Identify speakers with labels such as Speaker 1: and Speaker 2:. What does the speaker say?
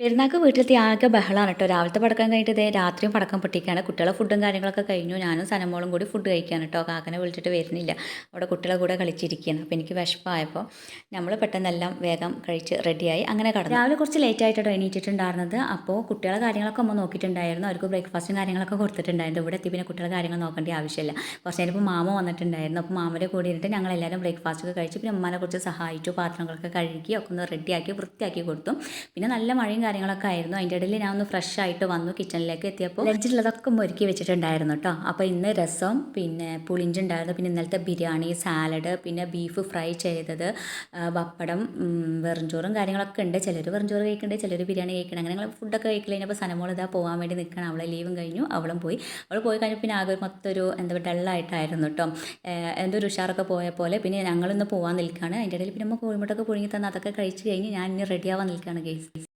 Speaker 1: പെരുന്നാൾക്ക് വീട്ടിലെത്തി ആകെ ബഹളമാണ് കേട്ടോ. രാവിലത്തെ പടക്കം കഴിഞ്ഞിട്ട് ഇതേ രാത്രിയും പടക്കം പൊട്ടിക്കുകയാണ്. കുട്ടികളെ ഫുഡും കാര്യങ്ങളൊക്കെ കഴിഞ്ഞു. ഞാനും സനമോളും കൂടി ഫുഡ് കഴിക്കുകയാണ് കേട്ടോ. കാക്കനെ വിളിച്ചിട്ട് വരുന്നില്ല. അവിടെ കുട്ടികളെ കൂടെ കളിച്ചിരിക്കുകയാണ്. അപ്പോൾ എനിക്ക് വിശപ്പായപ്പോൾ നമ്മൾ പെട്ടെന്നെല്ലാം വേഗം കഴിച്ച് റെഡിയായി അങ്ങനെ കടന്നു. രാവിലെ കുറച്ച് ലേറ്റ് ആയിട്ടോ എണീറ്റിട്ടുണ്ടായിരുന്നത്. അപ്പോൾ കുട്ടികളെ കാര്യങ്ങളൊക്കെ അമ്മ നോക്കിയിട്ടുണ്ടായിരുന്നു. അവർക്ക് ബ്രേക്ക്ഫാസ്റ്റും കാര്യങ്ങളൊക്കെ കൊടുത്തിട്ടുണ്ടായിരുന്നു. ഇവിടെ എത്തി പിന്നെ കുട്ടികളെ കാര്യങ്ങൾ നോക്കേണ്ട ആവശ്യമില്ല. കുറച്ച് നേരം ഇപ്പോൾ മാമ വന്നിട്ടുണ്ടായിരുന്നു. അപ്പോൾ മാമയുടെ കൂടെ ഇരുന്നിട്ട് ഞങ്ങളെല്ലാവരും ബ്രേക്ക്ഫാസ്റ്റൊക്കെ കഴിച്ച് പിന്നെ ഉമ്മാനെ കുറച്ച് സഹായിച്ചു. പാത്രങ്ങളൊക്കെ കഴുകി ഒക്കെ ഒന്ന് റെഡിയാക്കി വൃത്തിയാക്കി കൊടുത്തു. പിന്നെ നല്ല മഴയും കാര്യങ്ങളൊക്കെ ആയിരുന്നു. അതിൻ്റെ ഇടയിൽ ഞാൻ ഒന്ന് ഫ്രഷ് ആയിട്ട് വന്നു. കിച്ചണിലേക്ക് എത്തിയപ്പോൾ ലഞ്ചിലുള്ളതൊക്കെ ഒരുക്കി വെച്ചിട്ടുണ്ടായിരുന്നു കേട്ടോ. അപ്പോൾ ഇന്ന് രസം, പിന്നെ പുളിഞ്ചി ഉണ്ടായിരുന്നു, പിന്നെ ഇന്നലത്തെ ബിരിയാണി, സാലഡ്, പിന്നെ ബീഫ് ഫ്രൈ ചെയ്തത്, പപ്പടം, വെറുംചോറും കാര്യങ്ങളൊക്കെ ഉണ്ട്. ചിലർ വെറുംചോറ് കഴിക്കുന്നുണ്ട്, ചിലർ ബിരിയാണി കഴിക്കണം. അങ്ങനെ ഞങ്ങൾ ഫുഡൊക്കെ കഴിക്കൽ കഴിഞ്ഞപ്പോൾ സനമോൾ ഇതാ പോകാൻ വേണ്ടി നിൽക്കണം. അവളെ ലീവും കഴിഞ്ഞു, അവളും പോയി. അവൾ പോയി കഴിഞ്ഞപ്പോൾ പിന്നെ ആകെ മൊത്തം ഒരു ഡള്ളായിട്ടായിരുന്നു കേട്ടോ. എന്തോ ഒരു ഉഷാറൊക്കെ പോയ പോലെ. പിന്നെ ഞങ്ങളിന്ന് പോകാൻ നിൽക്കുകയാണ്. അതിൻ്റെ ഇടയിൽ പിന്നെ നമ്മൾ കോഴിമുട്ടൊക്കെ പുഴുങ്ങി തന്ന് അതൊക്കെ കഴിച്ച് കഴിഞ്ഞ് ഞാൻ ഇനി റെഡിയാവാൻ നിൽക്കുകയാണ് ഗെയ്സ്.